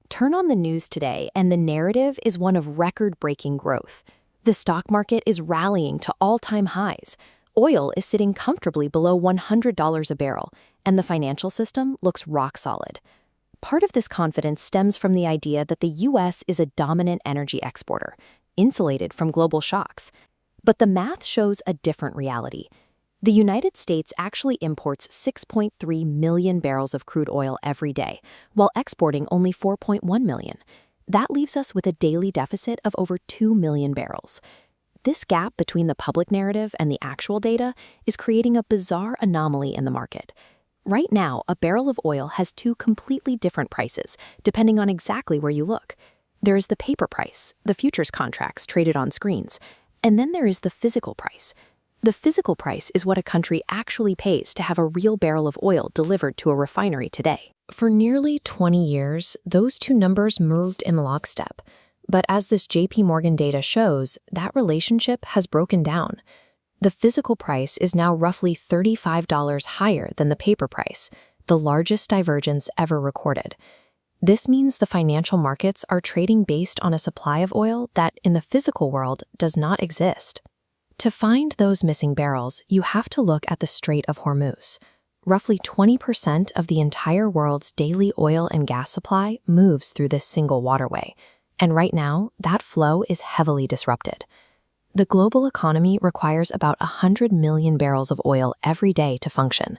Turn on the news today, and the narrative is one of record-breaking growth. The stock market is rallying to all-time highs. Oil is sitting comfortably below $100 a barrel, and the financial system looks rock solid. Part of this confidence stems from the idea that the U.S. is a dominant energy exporter, insulated from global shocks. But the math shows a different reality. The United States actually imports 6.3 million barrels of crude oil every day, while exporting only 4.1 million. That leaves us with a daily deficit of over 2 million barrels. This gap between the public narrative and the actual data is creating a bizarre anomaly in the market. Right now, a barrel of oil has two completely different prices, depending on exactly where you look. There is the paper price, the futures contracts traded on screens, and then there is the physical price. The physical price is what a country actually pays to have a real barrel of oil delivered to a refinery today. For nearly 20 years, those two numbers moved in lockstep. But as this JP Morgan data shows, that relationship has broken down. The physical price is now roughly $35 higher than the paper price, the largest divergence ever recorded. This means the financial markets are trading based on a supply of oil that, in the physical world, does not exist. To find those missing barrels, you have to look at the Strait of Hormuz. Roughly 20% of the entire world's daily oil and gas supply moves through this single waterway, and right now, that flow is heavily disrupted. The global economy requires about 100 million barrels of oil every day to function.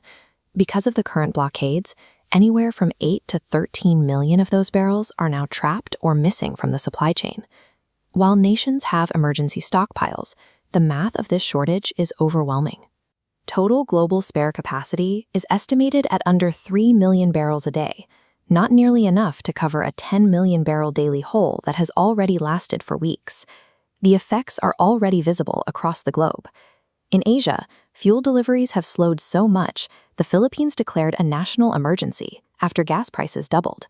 Because of the current blockades, anywhere from 8 to 13 million of those barrels are now trapped or missing from the supply chain. While nations have emergency stockpiles, the math of this shortage is overwhelming. Total global spare capacity is estimated at under 3 million barrels a day, not nearly enough to cover a 10 million barrel daily hole that has already lasted for weeks. The effects are already visible across the globe. In Asia, fuel deliveries have slowed so much, the Philippines declared a national emergency after gas prices doubled.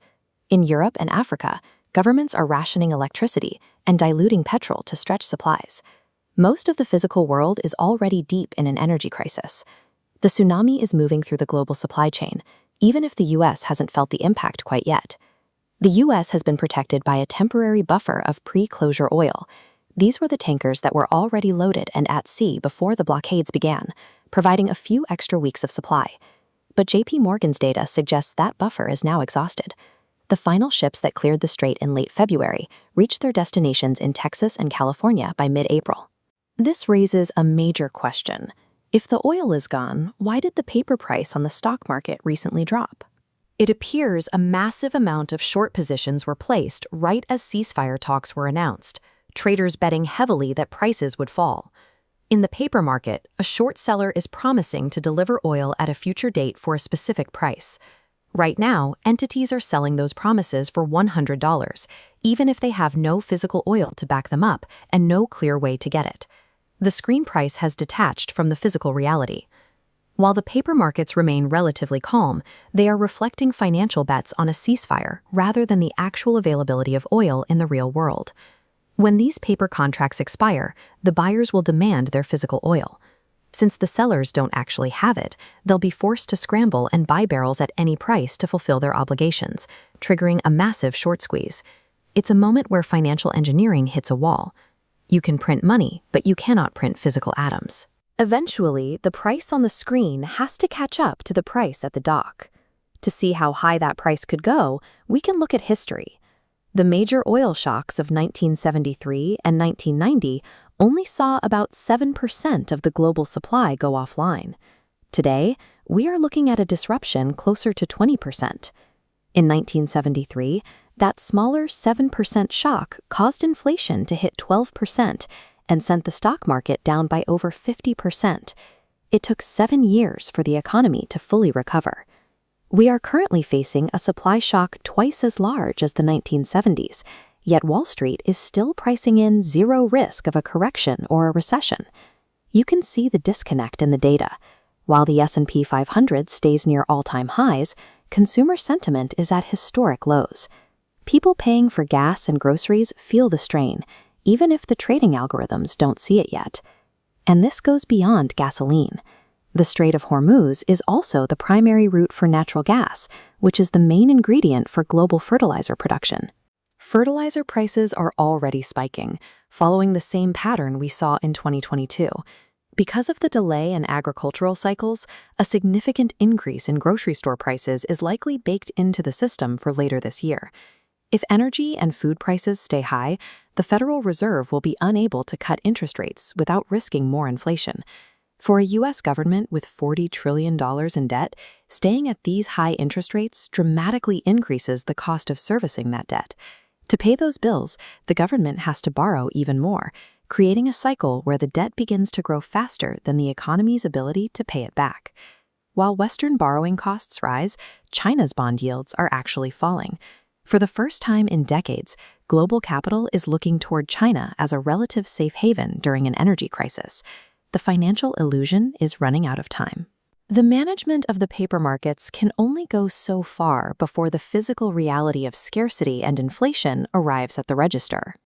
In Europe and Africa, governments are rationing electricity and diluting petrol to stretch supplies. Most of the physical world is already deep in an energy crisis. The tsunami is moving through the global supply chain, even if the U.S. hasn't felt the impact quite yet. The U.S. has been protected by a temporary buffer of pre-closure oil. These were the tankers that were already loaded and at sea before the blockades began, providing a few extra weeks of supply. But JP Morgan's data suggests that buffer is now exhausted. The final ships that cleared the strait in late February reached their destinations in Texas and California by mid-April. This raises a major question. If the oil is gone, why did the paper price on the stock market recently drop? It appears a massive amount of short positions were placed right as ceasefire talks were announced, traders betting heavily that prices would fall. In the paper market, a short seller is promising to deliver oil at a future date for a specific price. Right now, entities are selling those promises for $100, even if they have no physical oil to back them up and no clear way to get it. The screen price has detached from the physical reality. While the paper markets remain relatively calm, they are reflecting financial bets on a ceasefire rather than the actual availability of oil in the real world. When these paper contracts expire, the buyers will demand their physical oil. Since the sellers don't actually have it, they'll be forced to scramble and buy barrels at any price to fulfill their obligations, triggering a massive short squeeze. It's a moment where financial engineering hits a wall. You can print money, but you cannot print physical atoms. Eventually, the price on the screen has to catch up to the price at the dock. To see how high that price could go, we can look at history. The major oil shocks of 1973 and 1990 only saw about 7% of the global supply go offline. Today, we are looking at a disruption closer to 20%. In 1973, that smaller 7% shock caused inflation to hit 12% and sent the stock market down by over 50%. It took 7 years for the economy to fully recover. We are currently facing a supply shock twice as large as the 1970s, yet Wall Street is still pricing in zero risk of a correction or a recession. You can see the disconnect in the data. While the S&P 500 stays near all-time highs, consumer sentiment is at historic lows. People paying for gas and groceries feel the strain, even if the trading algorithms don't see it yet. And this goes beyond gasoline. The Strait of Hormuz is also the primary route for natural gas, which is the main ingredient for global fertilizer production. Fertilizer prices are already spiking, following the same pattern we saw in 2022. Because of the delay in agricultural cycles, a significant increase in grocery store prices is likely baked into the system for later this year. If energy and food prices stay high, the Federal Reserve will be unable to cut interest rates without risking more inflation. For a U.S. government with $40 trillion in debt, staying at these high interest rates dramatically increases the cost of servicing that debt. To pay those bills, the government has to borrow even more, creating a cycle where the debt begins to grow faster than the economy's ability to pay it back. While Western borrowing costs rise, China's bond yields are actually falling. For the first time in decades, global capital is looking toward China as a relative safe haven during an energy crisis. The financial illusion is running out of time. The management of the paper markets can only go so far before the physical reality of scarcity and inflation arrives at the register.